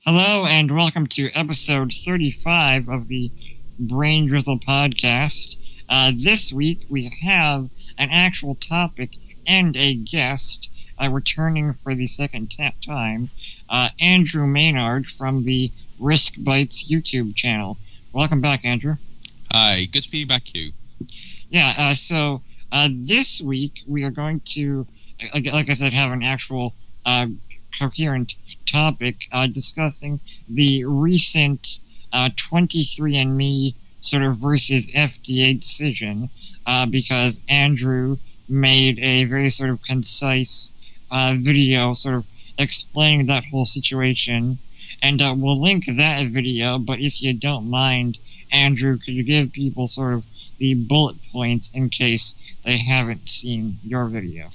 Hello and welcome to episode 35 of the Braindrizzle podcast. This week we have an actual topic and a guest returning for the second time, Andrew Maynard from the Riskbites YouTube channel. Welcome back, Andrew. Hi, good to be back, Hugh. Yeah, so this week we are going to, like I said, have an actual coherent topic discussing the recent 23andMe sort of versus FDA decision, because Andrew made a very sort of concise video sort of explaining that whole situation, and we'll link that video. But if you don't mind, Andrew, could you give people sort of the bullet points in case they haven't seen your video?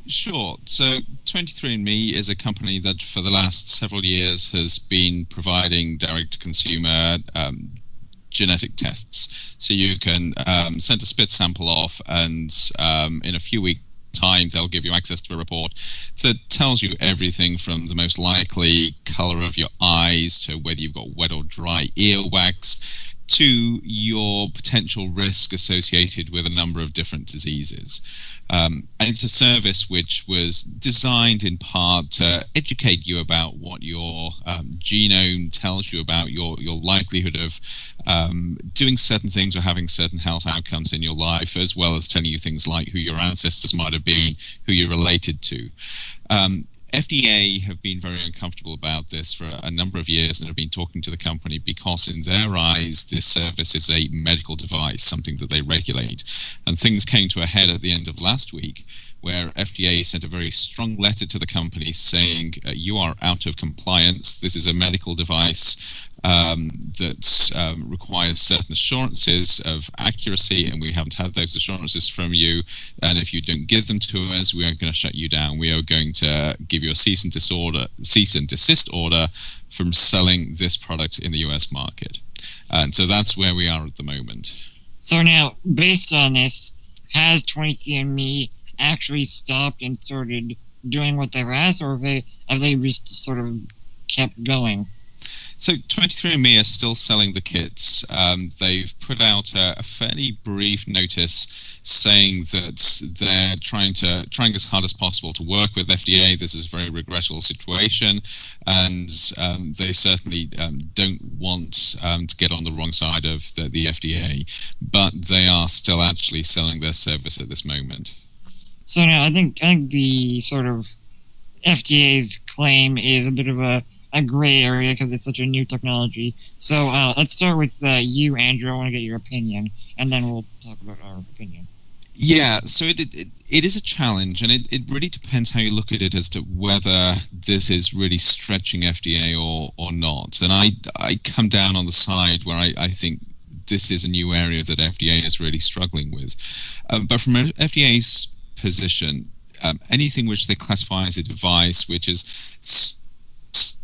Sure. So 23andMe is a company that for the last several years has been providing direct-to-consumer genetic tests. So you can send a spit sample off, and in a few weeks' time they'll give you access to a report that tells you everything from the most likely color of your eyes to whether you've got wet or dry earwax to your potential risk associated with a number of different diseases. And it's a service which was designed in part to educate you about what your genome tells you about your likelihood of doing certain things or having certain health outcomes in your life, as well as telling you things like who your ancestors might have been, who you're related to. FDA have been very uncomfortable about this for a number of years and have been talking to the company because in their eyes this service is a medical device, something that they regulate. And things came to a head at the end of last week where FDA sent a very strong letter to the company saying you are out of compliance. This is a medical device that requires certain assurances of accuracy, and we haven't had those assurances from you, and if you don't give them to us, we are going to shut you down. We are going to give you a cease and desist order from selling this product in the US market. And so that's where we are at the moment. So now, based on this, has 23andMe actually stopped and started doing what they've asked, or have they just sort of kept going? So 23andMe are still selling the kits. They've put out a fairly brief notice saying that they're trying as hard as possible to work with FDA. This is a very regrettable situation, and they certainly don't want to get on the wrong side of the FDA, but they are still actually selling their service at this moment. So now I think the sort of FDA's claim is a bit of a gray area because it's such a new technology. So let's start with you, Andrew. I want to get your opinion, and then we'll talk about our opinion. Yeah, so it is a challenge, and it really depends how you look at it as to whether this is really stretching FDA or not. And I come down on the side where I think this is a new area that FDA is really struggling with. But from FDA's position, anything which they classify as a device which is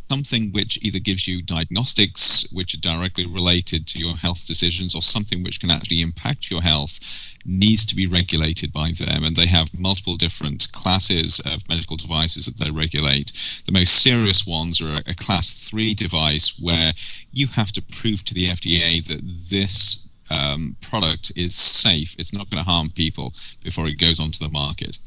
something which either gives you diagnostics which are directly related to your health decisions or something which can actually impact your health needs to be regulated by them, and they have multiple different classes of medical devices that they regulate. The most serious ones are a class 3 device where you have to prove to the FDA that this product is safe, it's not going to harm people before it goes onto the market.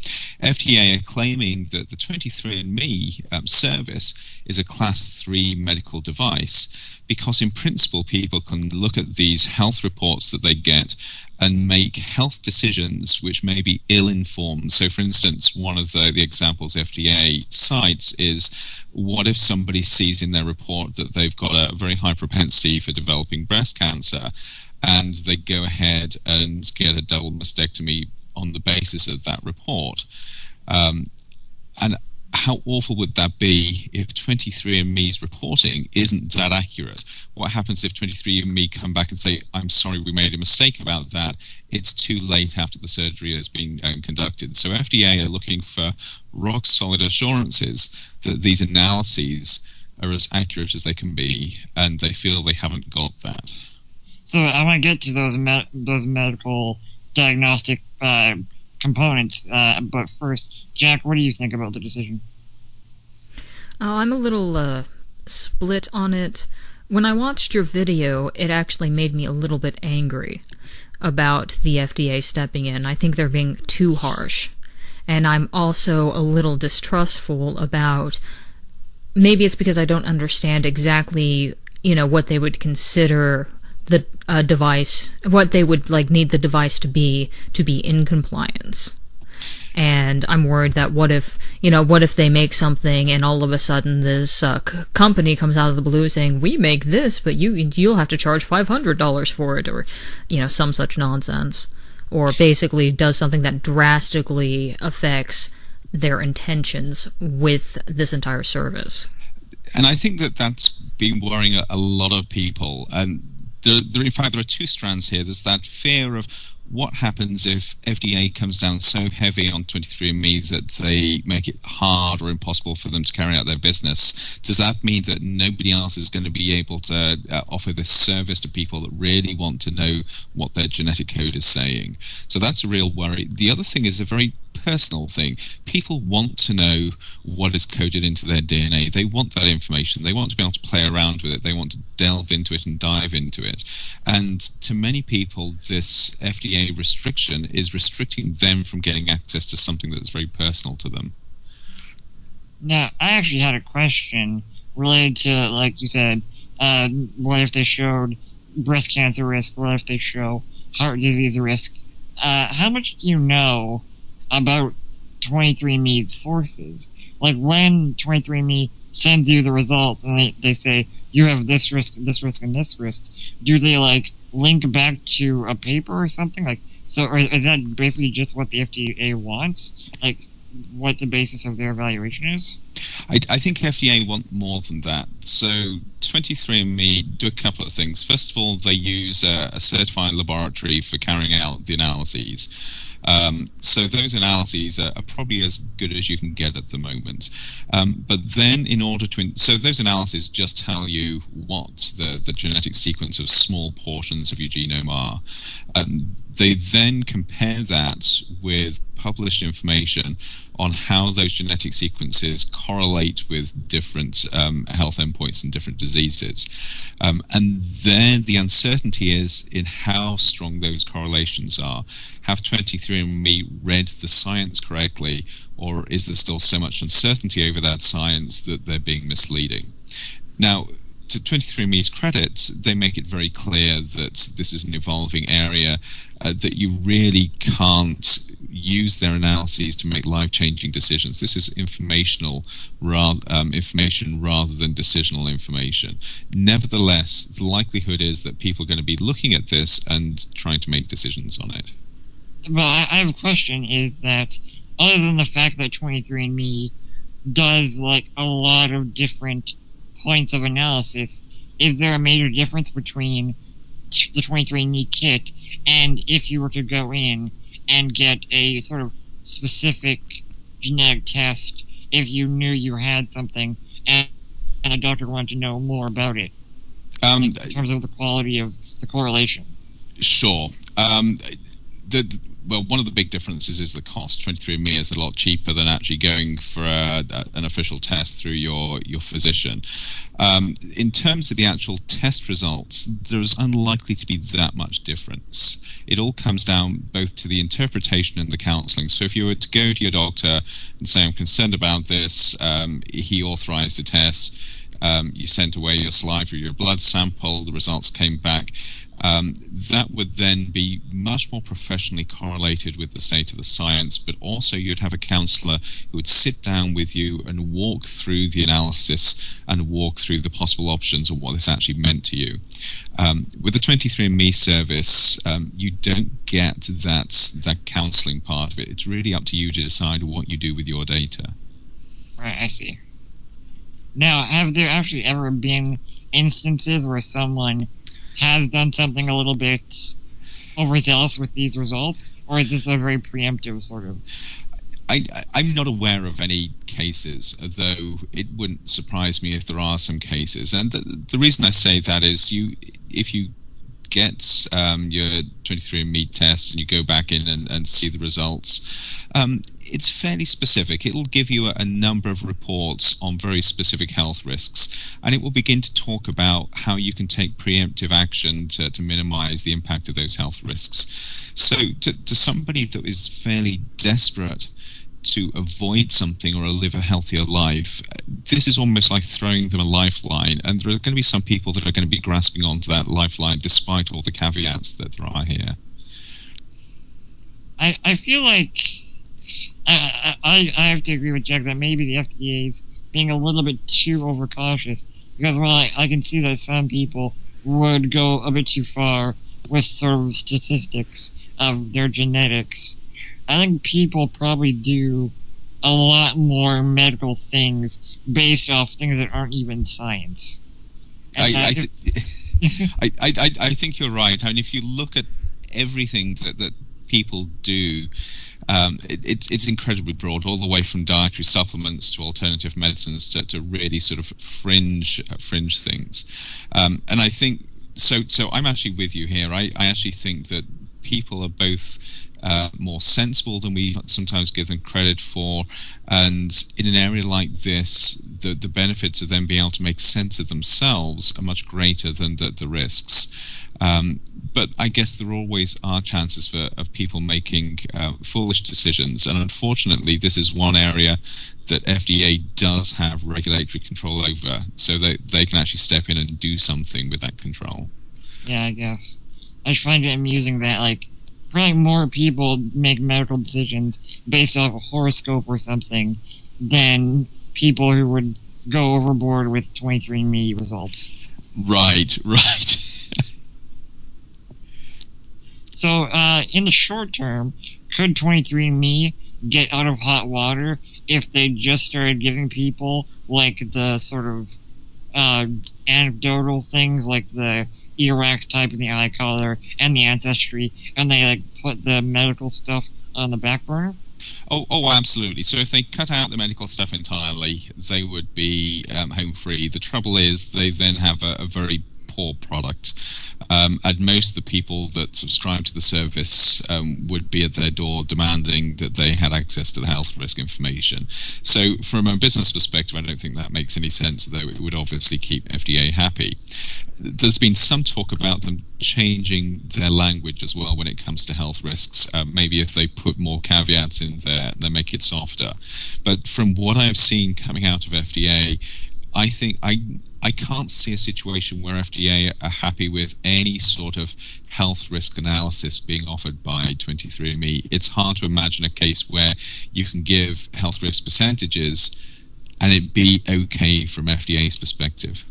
FDA are claiming that the 23andMe service is a class 3 medical device because in principle people can look at these health reports that they get and make health decisions which may be ill-informed. So for instance, one of the examples FDA cites is, what if somebody sees in their report that they've got a very high propensity for developing breast cancer, and they go ahead and get a double mastectomy on the basis of that report. And how awful would that be if 23andMe's reporting isn't that accurate? What happens if 23andMe come back and say, I'm sorry, we made a mistake about that? It's too late after the surgery has been conducted. So FDA are looking for rock-solid assurances that these analyses are as accurate as they can be, and they feel they haven't got that. So I want to get to those medical diagnostic components, but first, Jack, what do you think about the decision? Oh, I'm a little split on it. When I watched your video, it actually made me a little bit angry about the FDA stepping in. I think they're being too harsh. And I'm also a little distrustful about, maybe it's because I don't understand exactly, what they would consider the device, what they would need the device to be in compliance. And I'm worried that what if they make something and all of a sudden this company comes out of the blue saying, we make this, but you'll have to charge $500 for it, or some such nonsense, or basically does something that drastically affects their intentions with this entire service. And I think that's been worrying a lot of people. And in fact, there are two strands here. There's that fear of what happens if FDA comes down so heavy on 23andMe that they make it hard or impossible for them to carry out their business. Does that mean that nobody else is going to be able to offer this service to people that really want to know what their genetic code is saying? So that's a real worry. The other thing is a very personal thing. People want to know what is coded into their DNA. They want that information. They want to be able to play around with it. They want to delve into it and dive into it. And to many people, this FDA restriction is restricting them from getting access to something that's very personal to them. Now, I actually had a question related to, like you said, what if they showed breast cancer risk? What if they show heart disease risk? How much do you know about 23andMe's sources? Like, when 23andMe sends you the results and they say you have this risk, and this risk, do they link back to a paper or something? Or is that basically just what the FDA wants? What the basis of their evaluation is? I think FDA want more than that. So 23andMe do a couple of things. First of all, they use a certified laboratory for carrying out the analyses. So those analyses are probably as good as you can get at the moment. But then so those analyses just tell you what the genetic sequence of small portions of your genome are. They then compare that with published information on how those genetic sequences correlate with different health endpoints and different diseases. And then the uncertainty is in how strong those correlations are. Have 23andMe read the science correctly, or is there still so much uncertainty over that science that they're being misleading? Now, to 23andMe's credit, they make it very clear that this is an evolving area, that you really can't use their analyses to make life-changing decisions. This is information rather than decisional information. Nevertheless, the likelihood is that people are going to be looking at this and trying to make decisions on it. Well, I have a question, is that other than the fact that 23andMe does a lot of different points of analysis, is there a major difference between the 23andMe kit and if you were to go in and get a sort of specific genetic test if you knew you had something and the doctor wanted to know more about it in terms of the quality of the correlation? Sure. Well, one of the big differences is the cost. 23andMe is a lot cheaper than actually going for an official test through your physician. In terms of the actual test results, there's unlikely to be that much difference. It all comes down both to the interpretation and the counseling. So if you were to go to your doctor and say, I'm concerned about this, he authorized the test, you sent away your saliva or your blood sample, the results came back, that would then be much more professionally correlated with the state of the science, but also you'd have a counselor who would sit down with you and walk through the analysis and walk through the possible options of what this actually meant to you. With the 23andMe service, you don't get that counseling part of it. It's really up to you to decide what you do with your data. Right, I see. Now, have there actually ever been instances where someone has done something a little bit overzealous with these results, or is this a very preemptive sort of? I'm not aware of any cases, though it wouldn't surprise me if there are some cases. And the reason I say that is if you get your 23andMe test and you go back in and see the results, it's fairly specific. It'll give you a number of reports on very specific health risks, and it will begin to talk about how you can take preemptive action to minimize the impact of those health risks. So to somebody that is fairly desperate to avoid something or live a healthier life, this is almost like throwing them a lifeline, and there are going to be some people that are going to be grasping onto that lifeline despite all the caveats that there are here. I feel like I have to agree with Jack that maybe the FDA is being a little bit too overcautious, because while I can see that some people would go a bit too far with sort of statistics of their genetics, I think people probably do a lot more medical things based off things that aren't even science. I think you're right. I mean, if you look at everything that people do, it's incredibly broad, all the way from dietary supplements to alternative medicines to really sort of fringe things. And I think so I'm actually with you here. I actually think that people are both more sensible than we sometimes give them credit for, and in an area like this, the benefits of them being able to make sense of themselves are much greater than the risks. But I guess there always are chances of people making foolish decisions, and unfortunately this is one area that FDA does have regulatory control over, so that they can actually step in and do something with that control. Yeah, I guess. I find it amusing that, like, probably more people make medical decisions based off a horoscope or something than people who would go overboard with 23andMe results. Right. So, in the short term, could 23andMe get out of hot water if they just started giving people, like, the sort of anecdotal things, like the earwax type in the eye color and the ancestry, and they, like, put the medical stuff on the back burner? Oh, absolutely. So if they cut out the medical stuff entirely, they would be home free. The trouble is they then have a very poor product, and most of the people that subscribe to the service would be at their door demanding that they had access to the health risk information. So from a business perspective, I don't think that makes any sense, though it would obviously keep FDA happy. There's been some talk about them changing their language as well when it comes to health risks. Maybe if they put more caveats in there, they make it softer. But from what I've seen coming out of FDA, I think I can't see a situation where FDA are happy with any sort of health risk analysis being offered by 23andMe. It's hard to imagine a case where you can give health risk percentages and it be okay from FDA's perspective.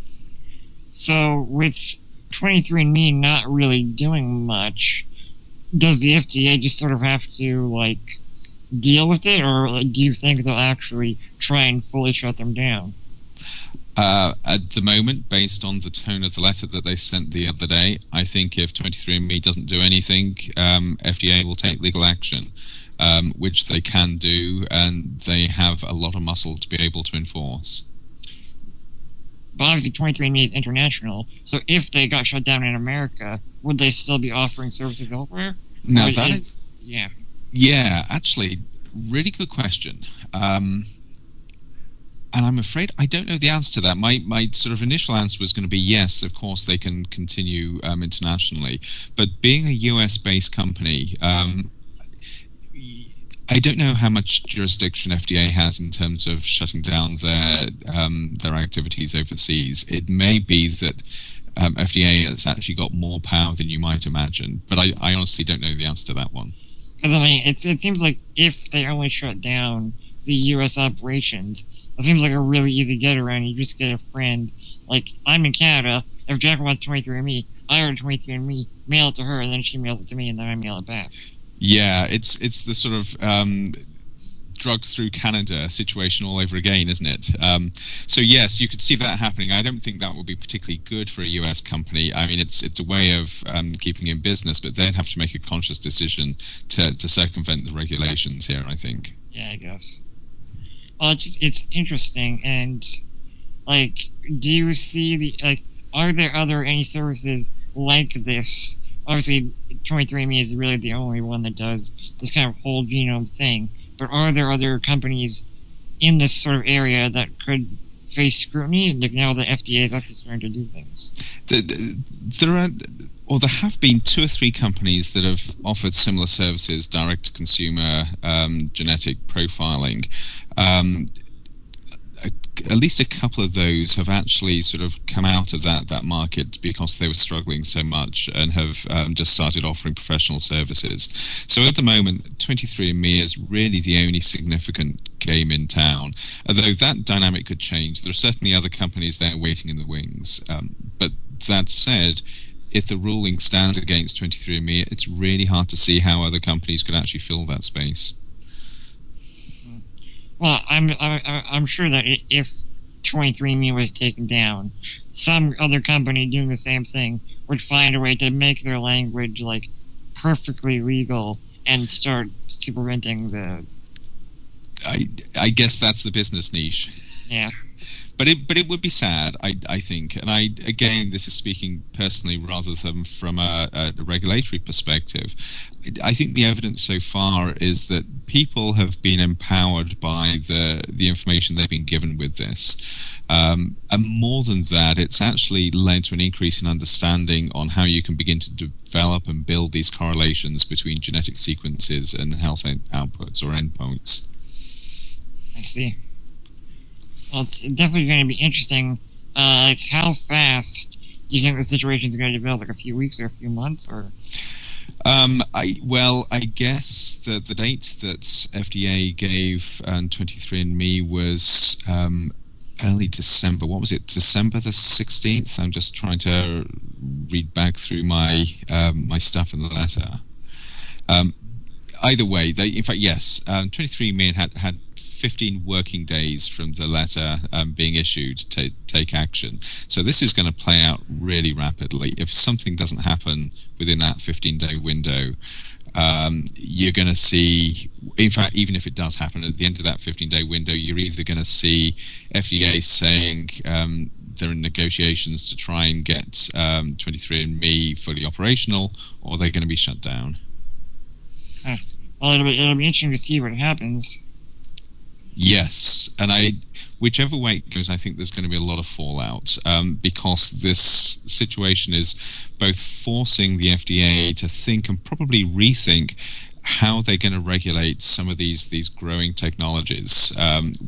So with 23andMe not really doing much, does the FDA just sort of have to, like, deal with it, or do you think they'll actually try and fully shut them down? At the moment, based on the tone of the letter that they sent the other day, I think if 23andMe doesn't do anything, FDA will take legal action, which they can do, and they have a lot of muscle to be able to enforce. But obviously 23andMe is international, so if they got shut down in America, would they still be offering services elsewhere? Now that is... Yeah, actually, really good question. And I'm afraid I don't know the answer to that. My sort of initial answer was going to be yes, of course they can continue internationally. But being a US-based company, I don't know how much jurisdiction FDA has in terms of shutting down their activities overseas. It may be that FDA has actually got more power than you might imagine, but I honestly don't know the answer to that one. Because, I mean, it seems like if they only shut down the U.S. operations, it seems like a really easy get around. You just get a friend. Like, I'm in Canada. If Jack wants 23andMe, I order 23andMe, mail it to her, and then she mails it to me, and then I mail it back. Yeah, it's the sort of drugs through Canada situation all over again, isn't it? So yes, you could see that happening. I don't think that would be particularly good for a US company. I mean, it's a way of keeping in business, but they'd have to make a conscious decision to circumvent the regulations here, I think. Yeah, I guess. Well, it's interesting, and, like, do you see are there any services like this? Obviously, 23andMe is really the only one that does this kind of whole genome thing. but are there other companies in this sort of area that could face scrutiny? Like now the FDA is actually starting to do things. There have been 2 or 3 companies that have offered similar services, direct-to-consumer genetic profiling. At least a couple of those have actually sort of come out of that market because they were struggling so much and have just started offering professional services. So at the moment, 23andMe is really the only significant game in town. Although that dynamic could change, there are certainly other companies there waiting in the wings. But that said, if the ruling stands against 23andMe, it's really hard to see how other companies could actually fill that space. Well, I'm sure that if 23andMe was taken down, some other company doing the same thing would find a way to make their language like perfectly legal and start supplementing the. I guess that's the business niche. Yeah. But it would be sad, I think, and this is speaking personally rather than from a regulatory perspective. I think the evidence so far is that people have been empowered by the information they've been given with this, and more than that, it's actually led to an increase in understanding on how you can begin to develop and build these correlations between genetic sequences and health outputs or endpoints. I see. Well, it's definitely going to be interesting. Like, how fast do you think the situation is going to develop? Like a few weeks or a few months, or? I guess the date that FDA gave 23andMe was early December. What was it? December the 16th. I'm just trying to read back through my my stuff in the letter. Either way, in fact, yes, 23andMe had 15 working days from the letter being issued to take action. So this is going to play out really rapidly. If something doesn't happen within that 15-day window, you're going to see, in fact, even if it does happen at the end of that 15-day window, you're either going to see FDA saying they're in negotiations to try and get 23andMe fully operational, or they're going to be shut down. Well, it'll be interesting to see what happens. Yes, and whichever way it goes, I think there's going to be a lot of fallout because this situation is both forcing the FDA to think and probably rethink how they're going to regulate some of these growing technologies,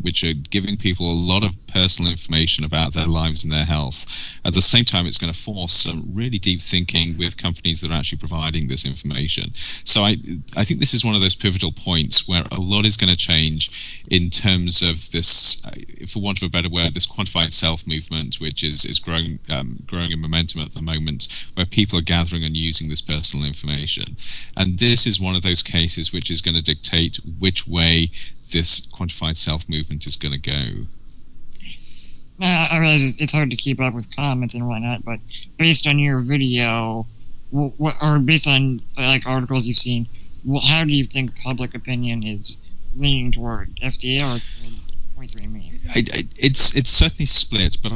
which are giving people a lot of personal information about their lives and their health. At the same time, it's going to force some really deep thinking with companies that are actually providing this information. So I think this is one of those pivotal points where a lot is going to change in terms of this, for want of a better word, this quantified self movement, which is growing in momentum at the moment, where people are gathering and using this personal information. And this is one of those cases which is going to dictate which way this quantified self movement is going to go. I realize it's hard to keep up with comments and whatnot, but based on your video, or based on like articles you've seen, how do you think public opinion is leaning toward FDA or toward 23andMe? It's certainly split, but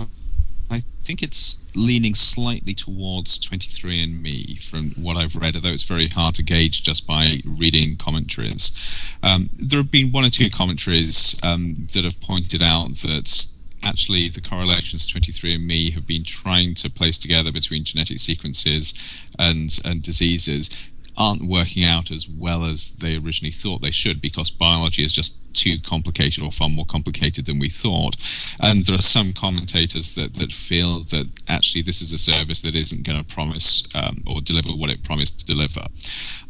I think it's leaning slightly towards 23andMe from what I've read, although it's very hard to gauge just by reading commentaries. There have been 1 or 2 commentaries that have pointed out that actually the correlations 23andMe have been trying to place together between genetic sequences and diseases aren't working out as well as they originally thought they should, because biology is just too complicated, or far more complicated than we thought. And there are some commentators that feel that actually this is a service that isn't going to promise or deliver what it promised to deliver.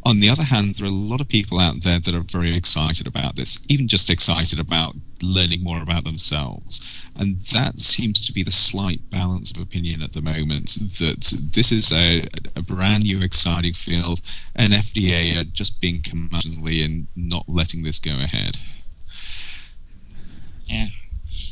On the other hand, there are a lot of people out there that are very excited about this, even just excited about learning more about themselves. And that seems to be the slight balance of opinion at the moment, that this is a brand new, exciting field, and FDA are just being curmudgeonly and not letting this go ahead. Yeah.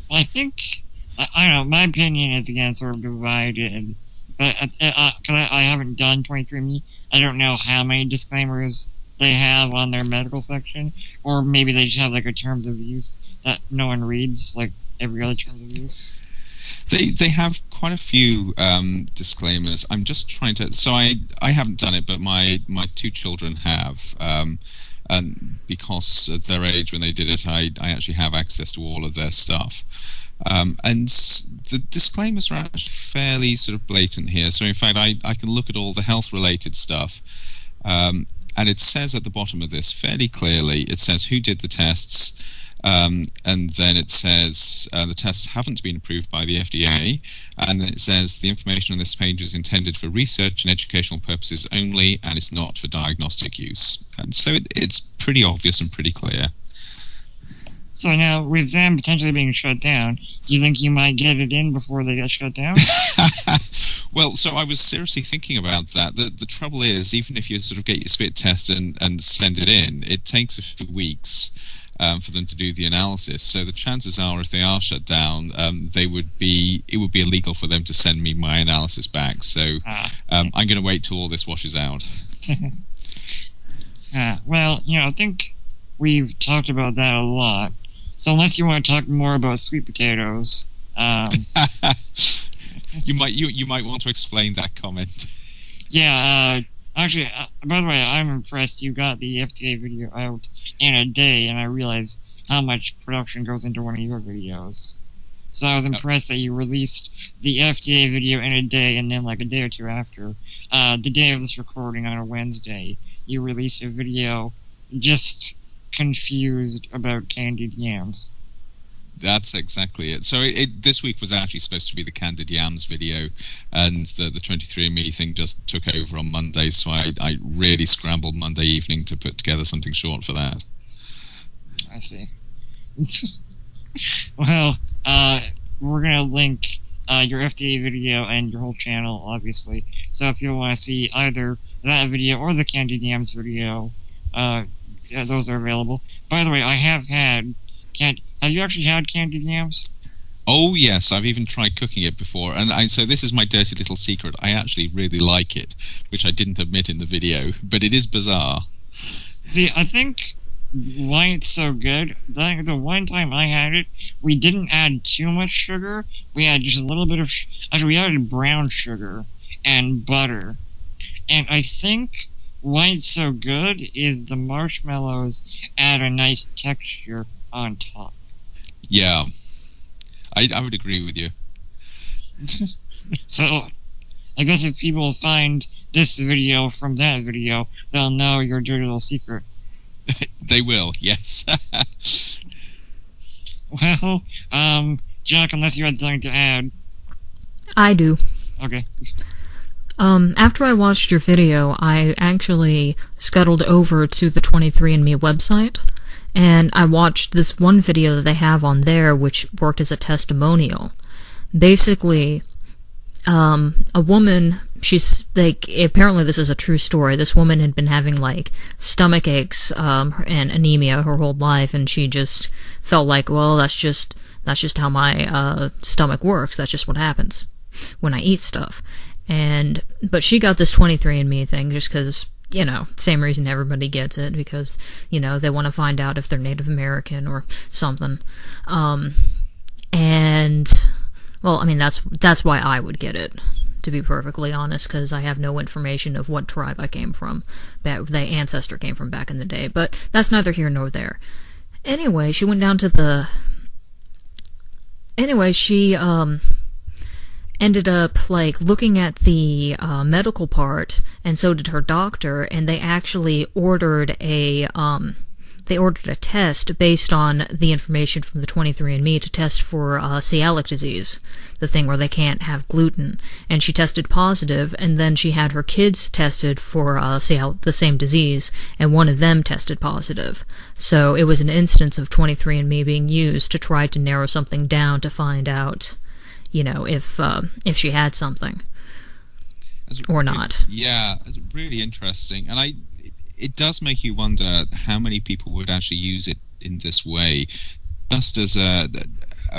Well, I think, I don't know, my opinion is, again, sort of divided. But because I haven't done 23andMe, I don't know how many disclaimers they have on their medical section, or maybe they just have like a terms of use that no one reads, like every other terms of use. They have quite a few disclaimers. I'm just trying to. So I haven't done it, but my two children have. And because at their age when they did it, I actually have access to all of their stuff. And the disclaimers are actually fairly sort of blatant here. So in fact, I can look at all the health-related stuff. And it says at the bottom of this fairly clearly, it says who did the tests, and then it says the tests haven't been approved by the FDA, and then it says the information on this page is intended for research and educational purposes only, and it's not for diagnostic use. And so it's pretty obvious and pretty clear. So now, with them potentially being shut down, do you think you might get it in before they get shut down? Well, so I was seriously thinking about that. The trouble is, even if you sort of get your spit test and send it in, it takes a few weeks for them to do the analysis. So the chances are, if they are shut down, it would be illegal for them to send me my analysis back. So I'm going to wait till all this washes out. Well, I think we've talked about that a lot. So unless you want to talk more about sweet potatoes, you might want to explain that comment. Yeah. Actually, by the way, I'm impressed you got the FDA video out in a day, and I realized how much production goes into one of your videos. So I was impressed that you released the FDA video in a day, and then like a day or two after, the day of this recording on a Wednesday, you released a video just confused about candied yams. That's exactly it. So this week was actually supposed to be the Candied Yams video, and the 23andMe thing just took over on Monday, so I really scrambled Monday evening to put together something short for that. I see. Well, we're going to link your FDA video and your whole channel, obviously. So if you want to see either that video or the Candied Yams video, yeah, those are available. By the way, I have had... Have you actually had candied yams? Oh yes, I've even tried cooking it before, and so this is my dirty little secret. I actually really like it, which I didn't admit in the video, but it is bizarre. See, I think why it's so good, the one time I had it, we didn't add too much sugar. We had just a little bit of... Actually, we added brown sugar and butter. And I think why it's so good is the marshmallows add a nice texture on top. Yeah, I would agree with you. So, I guess if people find this video from that video, they'll know your dirty little secret. They will, yes. Well, Jack, unless you had something to add. I do. Okay. After I watched your video, I actually scuttled over to the 23andMe website, and I watched this one video that they have on there, which worked as a testimonial. Basically, a woman, apparently this is a true story. This woman had been having, stomach aches, and anemia her whole life, and she just felt like, well, that's just how my, stomach works. That's just what happens when I eat stuff. But she got this 23andMe thing just because, same reason everybody gets it, because, they want to find out if they're Native American or something. Well, I mean, that's why I would get it, to be perfectly honest, because I have no information of what tribe I came from, the ancestor came from back in the day, but that's neither here nor there. Anyway, she went down to she, ended up, looking at the medical part, and so did her doctor, and they actually ordered a test based on the information from the 23andMe to test for celiac disease, the thing where they can't have gluten. And she tested positive, and then she had her kids tested for the same disease, and one of them tested positive. So it was an instance of 23andMe being used to try to narrow something down to find out, if she had something or not. Yeah, it's really interesting. And it does make you wonder how many people would actually use it in this way, just as a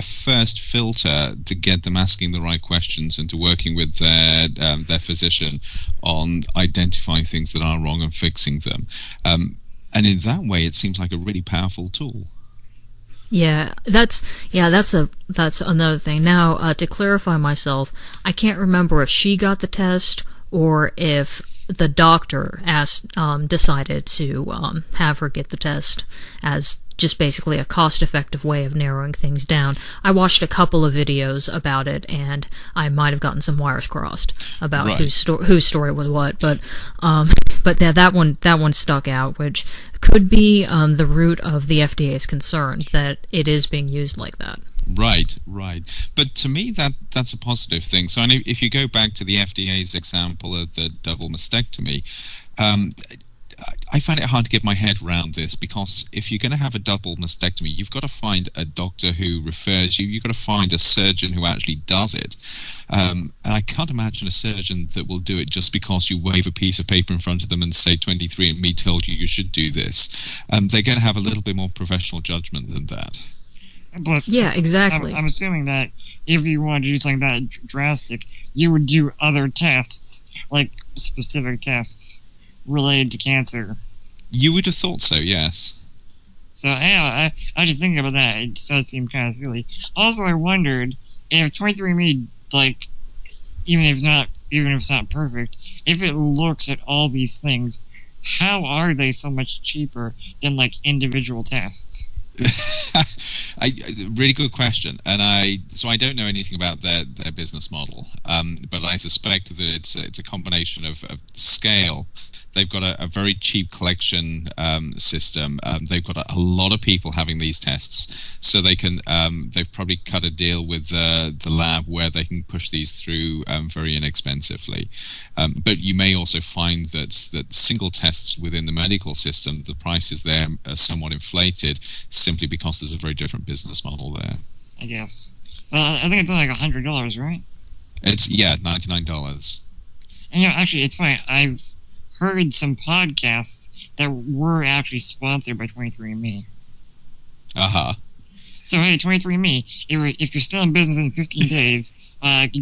first filter to get them asking the right questions and to working with their physician on identifying things that are wrong and fixing them. And in that way, it seems like a really powerful tool. Yeah, that's another thing. Now, to clarify myself, I can't remember if she got the test or if the doctor decided to have her get the test as just basically a cost-effective way of narrowing things down. I watched a couple of videos about it, and I might have gotten some wires crossed about Right. whose story was what. But that one stuck out, which could be the root of the FDA's concern that it is being used like that. Right. But to me, that's a positive thing. So if you go back to the FDA's example of the double mastectomy, I find it hard to get my head around this, because if you're going to have a double mastectomy, you've got to find a doctor who refers you. You've got to find a surgeon who actually does it. And I can't imagine a surgeon that will do it just because you wave a piece of paper in front of them and say 23andMe told you should do this. They're going to have a little bit more professional judgment than that. But Yeah, exactly. I'm assuming that if you wanted to do something that drastic, you would do other tests, like specific tests related to cancer. You would have thought so, yes. So yeah, I just thinking about that. It does seem kind of silly. Also, I wondered if 23andMe, like, even if it's not perfect, if it looks at all these things, how are they so much cheaper than like individual tests? Really good question, and I don't know anything about their business model, but I suspect that it's a combination of scale. They've got a very cheap collection system. They've got a lot of people having these tests, so they can. They've probably cut a deal with the lab where they can push these through very inexpensively. But you may also find that single tests within the medical system, the prices there are somewhat inflated, simply because there's a very different business model there. I guess. I think it's only like $100, right? It's $99. And actually, it's funny. I've heard some podcasts that were actually sponsored by 23andMe. Uh-huh. So hey, 23andMe, if you're still in business in 15 days,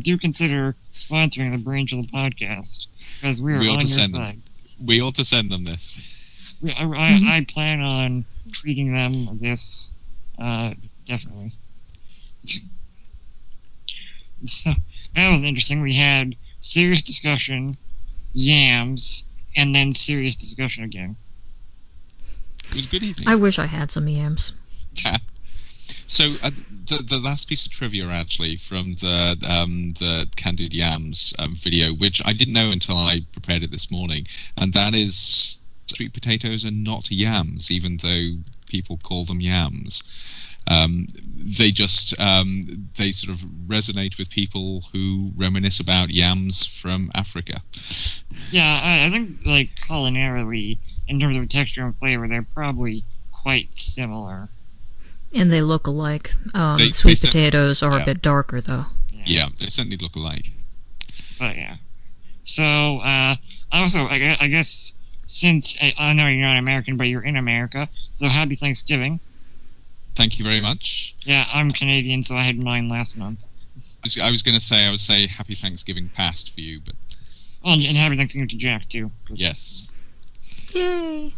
do consider sponsoring the Braindrizzle podcast, because we are on your side. We ought to send them this. I plan on treating them this, definitely. So that was interesting. We had serious discussion, yams, and then serious discussion again. It was a good evening. I wish I had some yams. So the last piece of trivia, actually, from the Candied Yams video, which I didn't know until I prepared it this morning, and that is sweet potatoes are not yams, even though people call them yams. They just they sort of resonate with people who reminisce about yams from Africa. Yeah, I think like culinarily, in terms of texture and flavor, they're probably quite similar. And they look alike. They Potatoes are a bit darker, though. Yeah, they certainly look alike. But yeah. So, also, I guess, since I know you're not American, but you're in America, so happy Thanksgiving. Thank you very much. Yeah, I'm Canadian, so I had mine last month. I was going to say, I would say happy Thanksgiving past for you, but... Well, and happy Thanksgiving to Jack, too. Yes. Yay!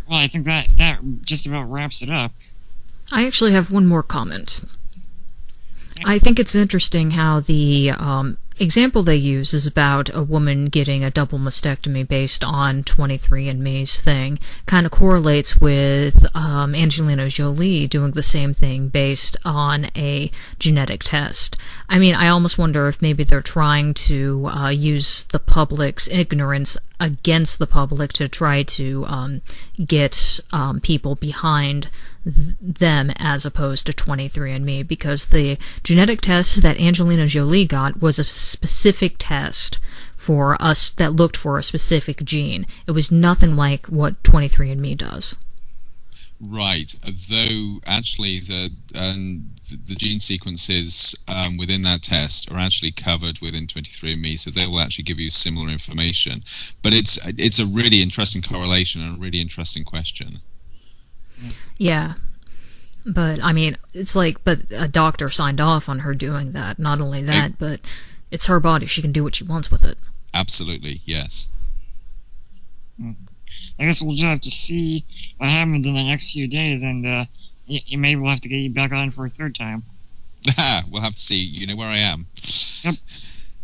Well, I think that just about wraps it up. I actually have one more comment. I think it's interesting how the example they use is about a woman getting a double mastectomy based on 23andMe's thing. Kind of correlates with Angelina Jolie doing the same thing based on a genetic test. I mean, I almost wonder if maybe they're trying to use the public's ignorance against the public to try to get people behind them as opposed to 23andMe, because the genetic test that Angelina Jolie got was a specific test for us that looked for a specific gene. It was nothing like what 23andMe does. Right, though actually the gene sequences within that test are actually covered within 23andMe, so they will actually give you similar information. But it's a really interesting correlation and a really interesting question. Yeah. But, I mean, it's like, but a doctor signed off on her doing that. Not only that, but it's her body. She can do what she wants with it. Absolutely, yes. I guess we'll just have to see what happens in the next few days, and maybe we'll have to get you back on for a third time. We'll have to see. You know where I am. Yep.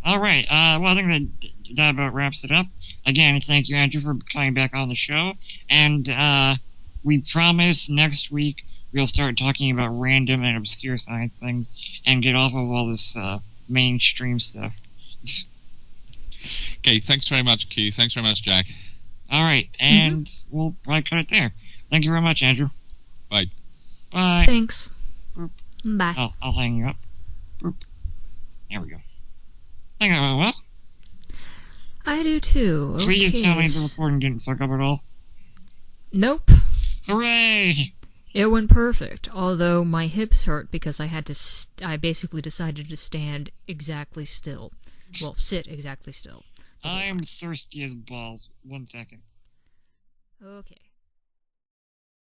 All right. Well, I think that about wraps it up. Again, thank you, Andrew, for coming back on the show. And we promise next week we'll start talking about random and obscure science things and get off of all this mainstream stuff. Okay, thanks very much, Q. Thanks very much, Jack. All right, and we'll probably cut it there. Thank you very much, Andrew. Bye. Bye. Thanks. Boop. Bye. I'll hang you up. Boop. There we go. I think that went well. I do too. Please tell me the recording didn't fuck up at all. Nope. Hooray! It went perfect, although my hips hurt because I basically decided to stand exactly still. Well, sit exactly still. I am thirsty as balls. 1 second. Okay.